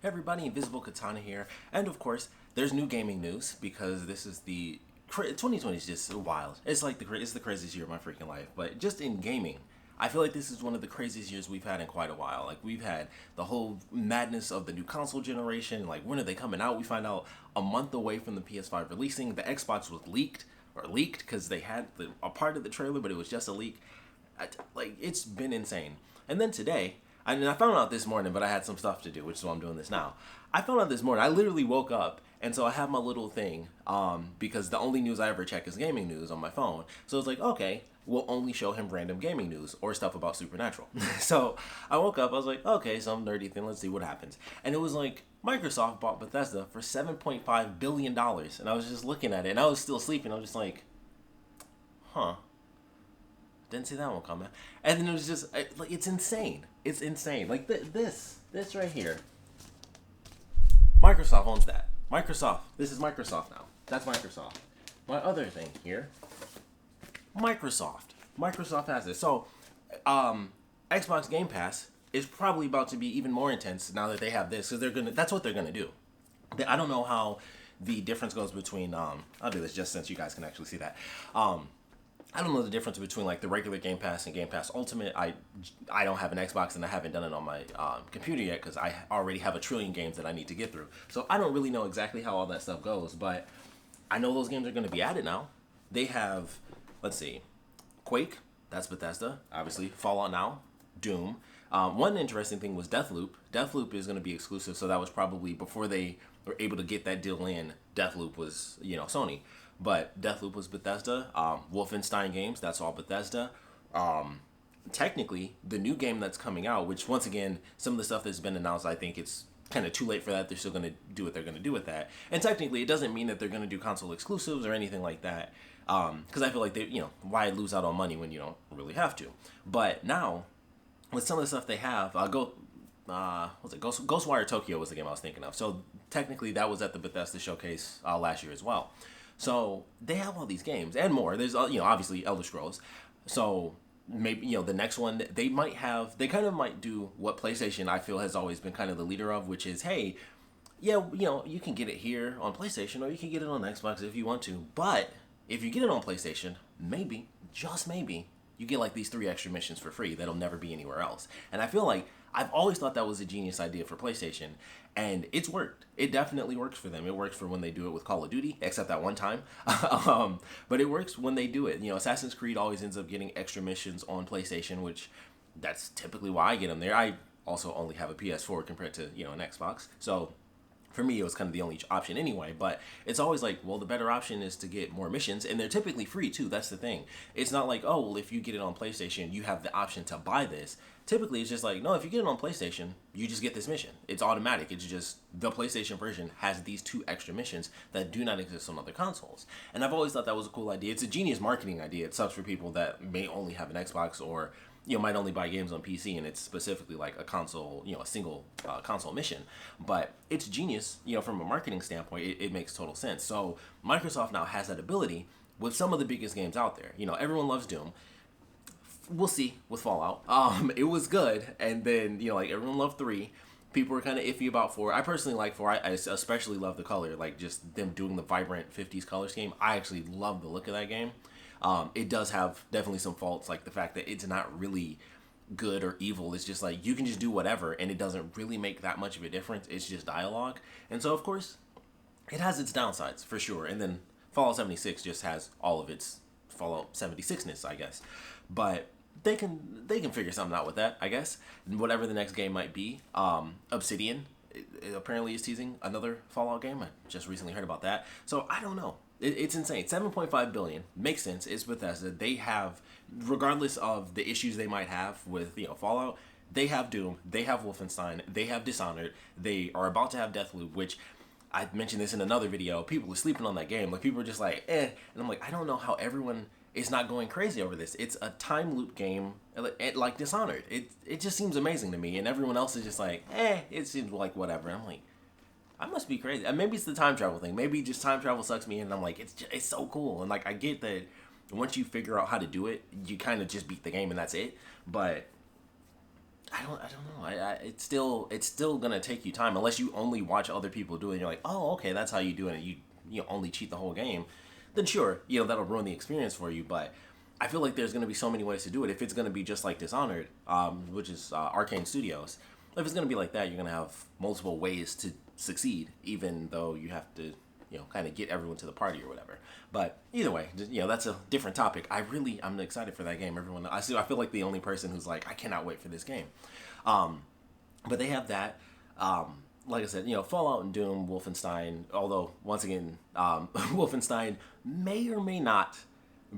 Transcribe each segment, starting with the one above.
Hey everybody, Invisiblekatana here, and of course, there's new gaming news because this is 2020 is just wild. It's the craziest year of my freaking life. But just in gaming, I feel like this is one of the craziest years we've had in quite a while. Like we've had the whole madness of the new console generation. Like when are they coming out? We find out a month away from the PS5 releasing. The Xbox was leaked because they had a part of the trailer, but it was just a leak. It's been insane. And then today, I found out this morning, but I had some stuff to do, which is why I'm doing this now. I found out this morning. I literally woke up, and so I have my little thing, because the only news I ever check is gaming news on my phone. So it's like, okay, we'll only show him random gaming news or stuff about Supernatural. So I woke up, I was like, okay, some nerdy thing, let's see what happens. And it was like, Microsoft bought Bethesda for $7.5 billion. And I was just looking at it, and I was still sleeping. I was just like, huh. Didn't see that one coming. And then it was just, it's insane. It's insane. Like this right here. Microsoft owns that. Microsoft. This is Microsoft now. That's Microsoft. My other thing here. Microsoft. Microsoft has this. So, Xbox Game Pass is probably about to be even more intense now that they have this, because that's what they're gonna do. I don't know how the difference goes between, I'll do this just since you guys can actually see that. I don't know the difference between like the regular Game Pass and Game Pass Ultimate. I don't have an Xbox and I haven't done it on my computer yet because I already have a trillion games that I need to get through. So I don't really know exactly how all that stuff goes, but I know those games are going to be added now. They have, let's see, Quake, that's Bethesda, obviously, Fallout now, Doom. One interesting thing was Deathloop. Deathloop is going to be exclusive, so that was probably before they were able to get that deal in. Deathloop was, Sony. But Deathloop was Bethesda. Wolfenstein games, that's all Bethesda. Technically, the new game that's coming out, which once again, some of the stuff that's been announced, I think it's kind of too late for that. They're still going to do what they're going to do with that. And technically, it doesn't mean that they're going to do console exclusives or anything like that. Because I feel like why lose out on money when you don't really have to? But now, with some of the stuff they have, Ghostwire Tokyo was the game I was thinking of. So technically, that was at the Bethesda showcase last year as well. So they have all these games and more. There's obviously Elder Scrolls. So maybe the next one they kind of might do what PlayStation I feel has always been kind of the leader of, which is, hey, you can get it here on PlayStation or you can get it on Xbox if you want to. But if you get it on PlayStation, maybe, just maybe, you get like these 3 extra missions for free that'll never be anywhere else. And I feel like I've always thought that was a genius idea for PlayStation, and it's worked. It definitely works for them. It works for when they do it with Call of Duty, except that one time. But it works when they do it. Assassin's Creed always ends up getting extra missions on PlayStation, which that's typically why I get them there. I also only have a PS4 compared to, an Xbox. So for me, it was kind of the only option anyway, but it's always like, well, the better option is to get more missions, and they're typically free too. That's the thing. It's not like, oh, well, if you get it on PlayStation, you have the option to buy this. Typically, it's just like, no, if you get it on PlayStation, you just get this mission. It's automatic. It's just the PlayStation version has these 2 extra missions that do not exist on other consoles. And I've always thought that was a cool idea. It's a genius marketing idea. It sucks for people that may only have an Xbox or might only buy games on PC, and it's specifically like a console, a single console mission. But it's genius, from a marketing standpoint. It makes total sense. So Microsoft now has that ability with some of the biggest games out there. Everyone loves Doom. We'll see with Fallout. It was good, and then everyone loved 3. People were kind of iffy about 4. I personally like 4. I especially love the color, like just them doing the vibrant 50s color scheme. I actually love the look of that game. It does have definitely some faults, like the fact that it's not really good or evil. It's just like you can just do whatever, and it doesn't really make that much of a difference. It's just dialogue, and so of course, it has its downsides for sure. And then Fallout 76 just has all of its Fallout 76ness, I guess. But they can figure something out with that, I guess. Whatever the next game might be. Obsidian it apparently is teasing another Fallout game. I just recently heard about that. So I don't know. It's insane. $7.5 billion makes sense. It's Bethesda. They have, regardless of the issues they might have with Fallout, they have Doom, they have Wolfenstein, they have Dishonored, they are about to have Deathloop, which I mentioned this in another video. People are sleeping on that game. Like, people are just like, and I'm like, I don't know how everyone is not going crazy over this. It's a time loop game like Dishonored. It just seems amazing to me, and everyone else is just like, it seems like whatever. I'm like, I must be crazy. And maybe it's the time travel thing. Maybe just time travel sucks me in, and I'm like, it's so cool. And like, I get that once you figure out how to do it, you kind of just beat the game and that's it. But I don't know. It's still gonna take you time unless you only watch other people do it. And you're like, oh, okay, that's how you do it. And you only cheat the whole game. Then sure, that'll ruin the experience for you. But I feel like there's gonna be so many ways to do it. If it's gonna be just like Dishonored, which is Arcane Studios, if it's gonna be like that, you're gonna have multiple ways to succeed, even though you have to kind of get everyone to the party or whatever. But either way, that's a different topic. I'm excited for that game. I feel like the only person who's like, I cannot wait for this game. But they have that. Like I said, Fallout and Doom, Wolfenstein. Although once again, Wolfenstein may or may not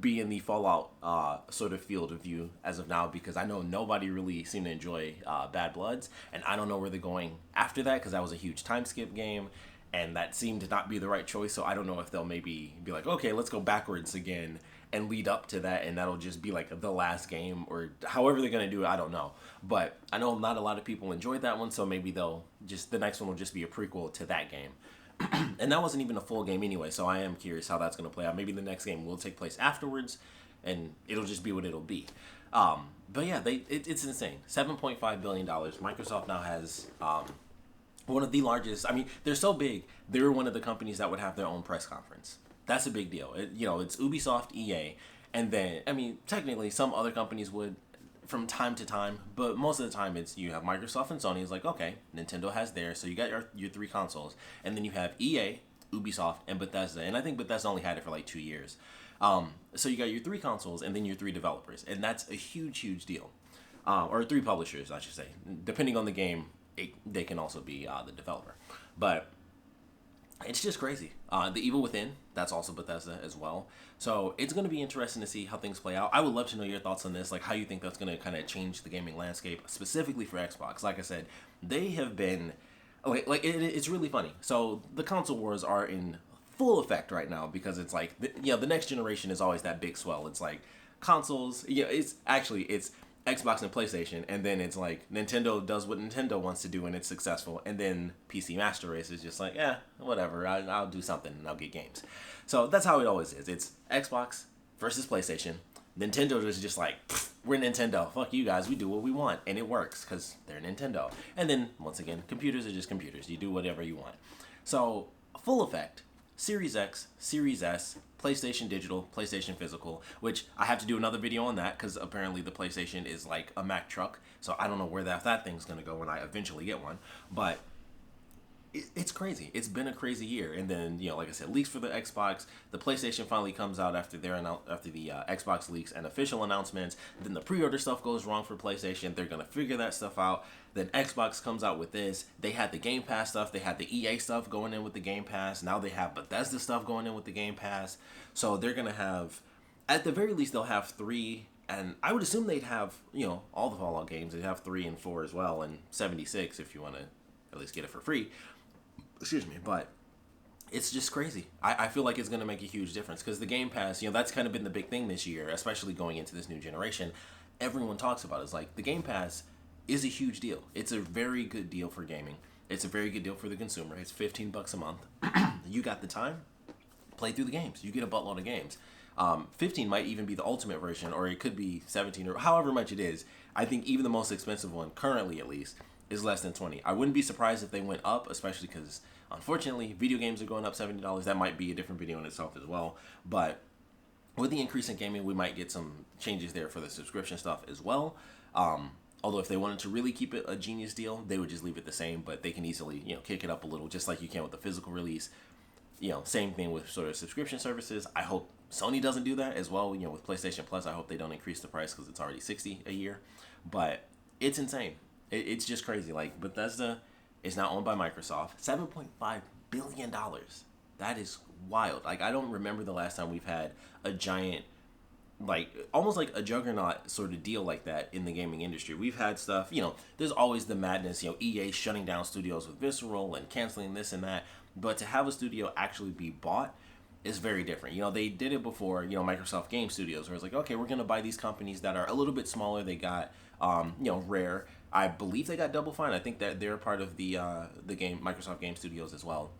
be in the Fallout sort of field of view as of now, because I know nobody really seemed to enjoy Bad Bloods, and I don't know where they're going after that, because that was a huge time skip game. And that seemed to not be the right choice, so I don't know if they'll maybe be like, okay, let's go backwards again and lead up to that, and that'll just be like the last game, or however they're gonna do it, I don't know. But I know not a lot of people enjoyed that one, so maybe the next one will just be a prequel to that game. And that wasn't even a full game anyway, so I am curious how that's gonna play out. Maybe the next game will take place afterwards, and it'll just be what it'll be. But yeah, it's insane. $7.5 billion. Microsoft now has one of the largest. I mean, they're so big. They're one of the companies that would have their own press conference. That's a big deal. It's Ubisoft, EA, and then technically some other companies would from time to time, but most of the time it's you have Microsoft and Sony. It's like, okay, Nintendo has theirs, so you got your three consoles, and then you have EA, Ubisoft, and Bethesda. And I think Bethesda only had it for like 2 years. So you got your three consoles and then your three developers, and that's a huge deal. Or three publishers, I should say. Depending on the game, they can also be the developer. But it's just crazy. The Evil Within, that's also Bethesda as well. So it's going to be interesting to see how things play out. I would love to know your thoughts on this, like how you think that's going to kind of change the gaming landscape, specifically for Xbox. Like I said, they have been... it's really funny. So the console wars are in full effect right now, because it's like, the next generation is always that big swell. It's like consoles, it's Xbox and PlayStation, and then it's like Nintendo does what Nintendo wants to do and it's successful, and then PC Master Race is just like, whatever, I'll do something and I'll get games. So that's how it always is. It's Xbox versus PlayStation. Nintendo is just like, we're Nintendo, fuck you guys, we do what we want, and it works because they're Nintendo. And then once again, computers are just computers, you do whatever you want. So full effect, Series X, Series S, PlayStation Digital, PlayStation Physical, which I have to do another video on that because apparently the PlayStation is like a Mack truck, so I don't know where that thing's going to go when I eventually get one, but it's crazy. It's been a crazy year. And then, like I said, leaks for the Xbox, the PlayStation finally comes out after the Xbox leaks and official announcements. Then the pre-order stuff goes wrong for PlayStation. They're going to figure that stuff out. Then Xbox comes out with this. They had the Game Pass stuff. They had the EA stuff going in with the Game Pass. Now they have Bethesda stuff going in with the Game Pass. So they're going to have, at the very least, they'll have 3, and I would assume they'd have, all the Fallout games. They'd have 3 and 4 as well, and 76 if you want to at least get it for free. Excuse me, but it's just crazy. I feel like it's going to make a huge difference because the Game Pass, that's kind of been the big thing this year, especially going into this new generation. Everyone talks about it. It's like the Game Pass is a huge deal. It's a very good deal for gaming. It's a very good deal for the consumer. It's $15 a month. You got the time, play through the games. You get a buttload of games. 15 might even be the ultimate version, or it could be 17 or however much it is. I think even the most expensive one, currently at least, is less than 20. I wouldn't be surprised if they went up, especially because unfortunately video games are going up $70. That might be a different video in itself as well, but with the increase in gaming, we might get some changes there for the subscription stuff as well. Although if they wanted to really keep it a genius deal, they would just leave it the same, but they can easily kick it up a little, just like you can with the physical release. Same thing with sort of subscription services. I hope Sony doesn't do that as well. With PlayStation Plus, I hope they don't increase the price because it's already $60 a year, but it's insane. It's just crazy. Like, Bethesda is now owned by Microsoft. $7.5 billion. That is wild. Like, I don't remember the last time we've had a giant, like, almost like a juggernaut sort of deal like that in the gaming industry. We've had stuff, there's always the madness, EA shutting down studios with Visceral and canceling this and that. But to have a studio actually be bought is very different. They did it before, Microsoft Game Studios, where it's like, okay, we're going to buy these companies that are a little bit smaller. They got, Rare. I believe they got Double Fine. I think that they're part of the game Microsoft Game Studios as well.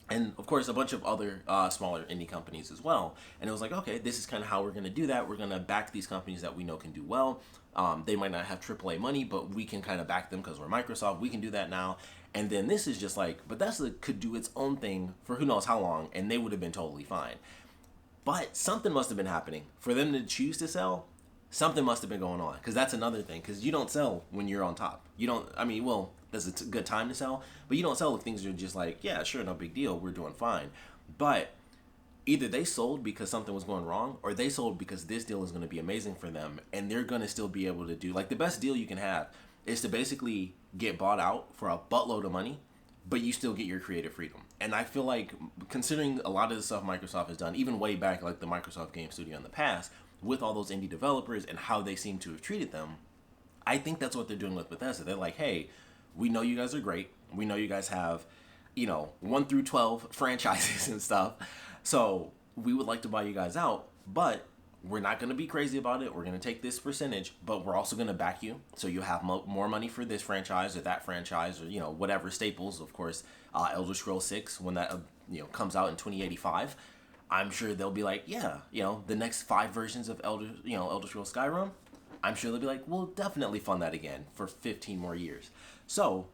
and of course a bunch of other smaller indie companies as well. And it was like, okay, this is kind of how we're going to do that. We're going to back these companies that we know can do well. They might not have AAA money, but we can kind of back them because we're Microsoft. We can do that now. And then this is just like Bethesda could do its own thing for who knows how long, and they would have been totally fine. But something must have been happening for them to choose to sell. Something must have been going on, because that's another thing. Because you don't sell when you're on top. You don't. I mean, well, that's a good time to sell, but you don't sell if things are just like, yeah, sure, no big deal, we're doing fine. But either they sold because something was going wrong, or they sold because this deal is going to be amazing for them, and they're going to still be able to do like the best deal you can have is to basically get bought out for a buttload of money, but you still get your creative freedom. And I feel like, considering a lot of the stuff Microsoft has done, even way back, like the Microsoft Game Studio in the past, with all those indie developers and how they seem to have treated them, I think that's what they're doing with Bethesda. They're like, hey, we know you guys are great. We know you guys have, 1 through 12 franchises and stuff. So we would like to buy you guys out, but we're not going to be crazy about it. We're going to take this percentage, but we're also going to back you. So you have more money for this franchise or that franchise, or, whatever staples. Of course, Elder Scrolls 6, when that, comes out in 2085, I'm sure they'll be like, yeah, the next 5 versions of Elder Scrolls Skyrim, I'm sure they'll be like, we'll definitely fund that again for 15 more years. So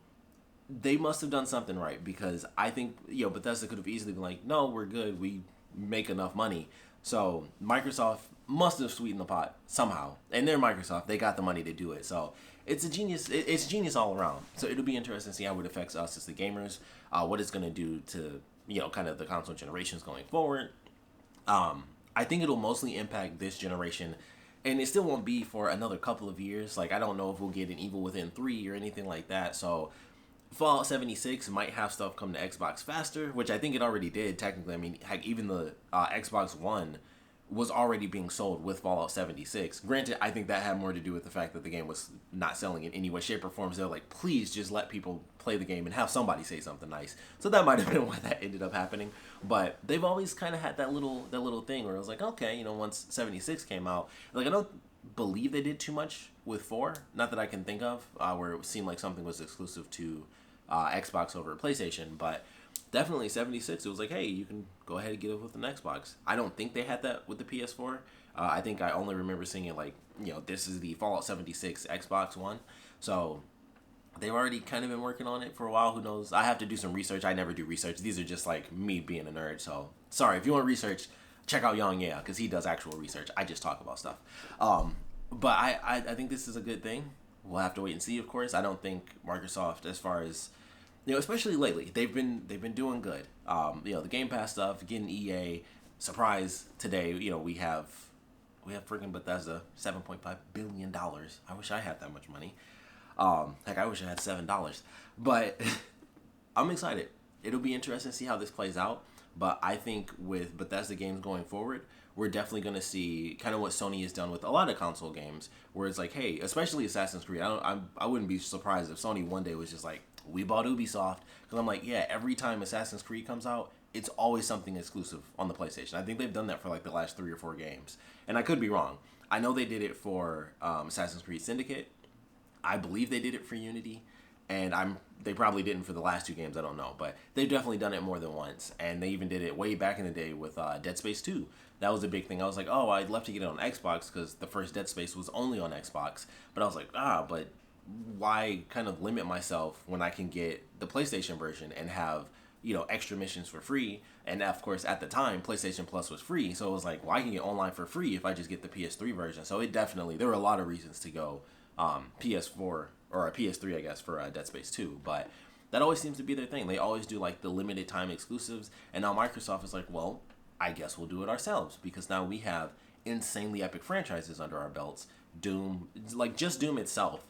they must have done something right, because I think, Bethesda could have easily been like, no, we're good. We make enough money. So Microsoft must have sweetened the pot somehow. And they're Microsoft. They got the money to do it. So it's a genius. It's genius all around. So it'll be interesting to see how it affects us as the gamers, what it's going to do to, kind of the console generations going forward. I think it'll mostly impact this generation, and it still won't be for another couple of years. Like, I don't know if we'll get an Evil Within 3 or anything like that. So Fallout 76 might have stuff come to Xbox faster, which I think it already did, technically. I mean, heck, even the Xbox One was already being sold with Fallout 76. Granted, I think that had more to do with the fact that the game was not selling in any way, shape, or form. So they're like, please just let people play the game and have somebody say something nice. So that might have been why that ended up happening. But they've always kind of had that little thing where it was like, okay, once 76 came out, like, I don't believe they did too much with 4. Not that I can think of, where it seemed like something was exclusive to Xbox over PlayStation, but definitely 76, it was like, hey, you can go ahead and get it with an Xbox. I don't think they had that with the PS4. I think I only remember seeing it like, this is the Fallout 76 Xbox One. So they've already kind of been working on it for a while. Who knows? I have to do some research. I never do research. These are just like me being a nerd. So sorry, if you want research, check out Young Yeah, because he does actual research. I just talk about stuff. But I think this is a good thing. We'll have to wait and see, of course. I don't think Microsoft, as far as, especially lately, they've been doing good. The Game Pass stuff, getting EA, surprise today. We have freaking Bethesda, $7.5 billion. I wish I had that much money. Heck, I wish I had $7. But I'm excited. It'll be interesting to see how this plays out. But I think with Bethesda games going forward, we're definitely going to see kind of what Sony has done with a lot of console games, where it's like, hey, especially Assassin's Creed. I wouldn't be surprised if Sony one day was just like, we bought Ubisoft, because I'm like, yeah, every time Assassin's Creed comes out, it's always something exclusive on the PlayStation. I think they've done that for like the last 3 or 4 games, and I could be wrong. I know they did it for Assassin's Creed Syndicate. I believe they did it for Unity, and they probably didn't for the last 2 games. I don't know, but they've definitely done it more than once, and they even did it way back in the day with Dead Space 2. That was a big thing. I was like, oh, I'd love to get it on Xbox, because the first Dead Space was only on Xbox, but I was like, but why kind of limit myself when I can get the PlayStation version and have, extra missions for free? And of course, at the time, PlayStation Plus was free. So it was like, well, I can get online for free if I just get the PS3 version. So there were a lot of reasons to go PS4 or a PS3, I guess, for Dead Space 2. But that always seems to be their thing. They always do like the limited time exclusives. And now Microsoft is like, well, I guess we'll do it ourselves, because now we have insanely epic franchises under our belts. Doom, like just Doom itself,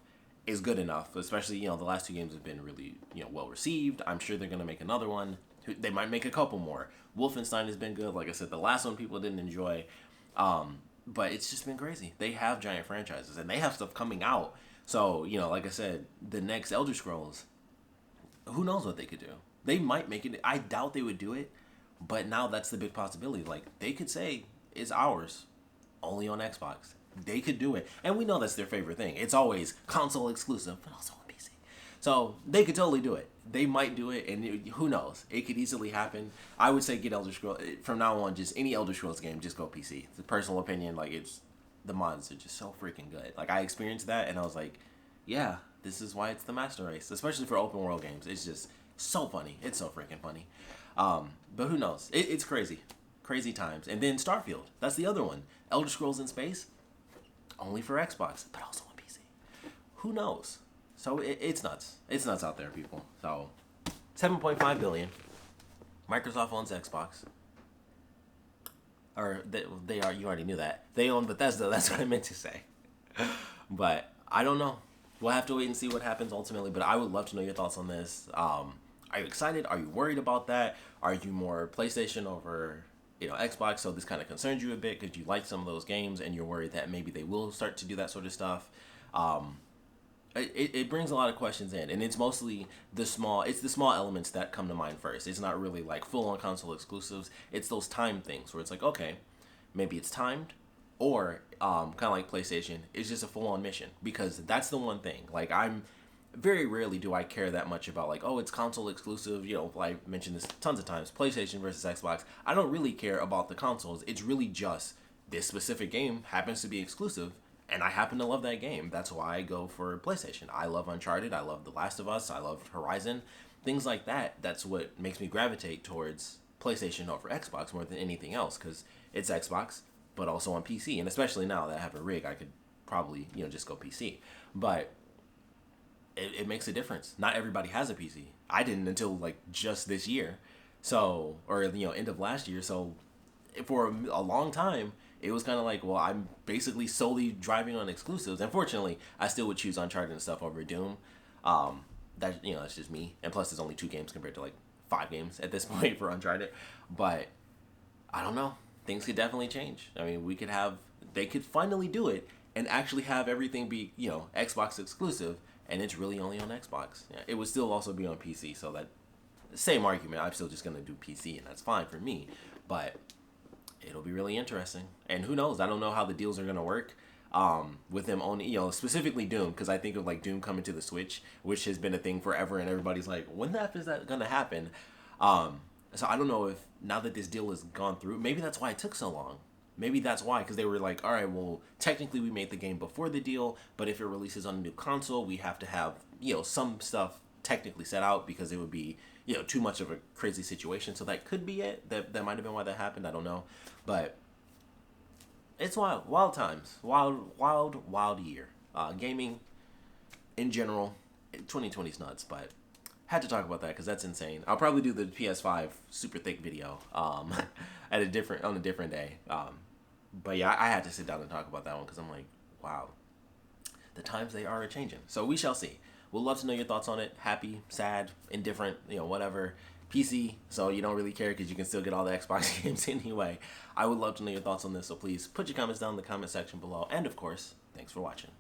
is good enough, especially, the last 2 games have been really, well received. I'm sure they're going to make another one. They might make a couple more. Wolfenstein has been good. Like I said, the last one people didn't enjoy. But it's just been crazy. They have giant franchises, and they have stuff coming out. So, like I said, the next Elder Scrolls, who knows what they could do. They might make it. I doubt they would do it, but now that's the big possibility. Like, they could say, it's ours, only on Xbox. They could do it. And we know that's their favorite thing. It's always console exclusive, but also on PC. So they could totally do it. They might do it, and who knows? It could easily happen. I would say get Elder Scrolls from now on. Just any Elder Scrolls game, just go PC. It's a personal opinion. Like the mods are just so freaking good. Like I experienced that, and I was like, yeah, this is why it's the master race, especially for open world games. It's just so funny. It's so freaking funny. But who knows? It's crazy times. And then Starfield. That's the other one. Elder Scrolls in space, only for Xbox, but also on PC. Who knows? So it's nuts. It's nuts out there, people. So 7.5 billion. Microsoft owns Xbox. Or they are. You already knew that. They own Bethesda. That's what I meant to say. But I don't know. We'll have to wait and see what happens ultimately. But I would love to know your thoughts on this. Are you excited? Are you worried about that? Are you more PlayStation over Xbox? So this kind of concerns you a bit because you like some of those games and you're worried that maybe they will start to do that sort of stuff. It brings a lot of questions in, and it's mostly the small elements that come to mind first. It's not really like full-on console exclusives. It's those time things where it's like, okay, maybe it's timed, or kind of like PlayStation, it's just a full-on mission, because that's the one thing. Like I'm very rarely do I care that much about like, oh, it's console exclusive. I mentioned this tons of times, PlayStation versus Xbox. I don't really care about the consoles. It's really just this specific game happens to be exclusive, and I happen to love that game. That's why I go for PlayStation. I love Uncharted. I love The Last of Us. I love Horizon. Things like that. That's what makes me gravitate towards PlayStation over Xbox more than anything else, because it's Xbox, but also on PC. And especially now that I have a rig, I could probably, just go PC. But it makes a difference. Not everybody has a PC. I didn't until like just this year. So, or, end of last year. So for a long time, it was kind of like, well, I'm basically solely driving on exclusives. Unfortunately, I still would choose Uncharted and stuff over Doom. That's just me. And plus, there's only 2 games compared to like 5 games at this point for Uncharted. But I don't know. Things could definitely change. I mean, they could finally do it and actually have everything be, Xbox exclusive, and it's really only on Xbox. Yeah, it would still also be on PC. So that same argument, I'm still just gonna do PC, and that's fine for me. But it'll be really interesting. And who knows? I don't know how the deals are going to work with them owning, specifically Doom, because I think of like Doom coming to the Switch, which has been a thing forever, and everybody's like, when the F is that going to happen? So I don't know if now that this deal has gone through, maybe that's why it took so long. Maybe that's why, because they were like, all right, well, technically we made the game before the deal, but if it releases on a new console, we have to have, some stuff technically set out, because it would be too much of a crazy situation. So that could be it. That might have been why that happened. I don't know. But it's wild times. Wild year. Gaming in general, 2020 is nuts, but had to talk about that because that's insane. I'll probably do the PS5 super thick video on a different day. But yeah, I had to sit down and talk about that one because I'm like, wow, the times they are changing. So we shall see. We'll love to know your thoughts on it. Happy, sad, indifferent, whatever. PC, so you don't really care because you can still get all the Xbox games anyway. I would love to know your thoughts on this, so please put your comments down in the comment section below. And of course, thanks for watching.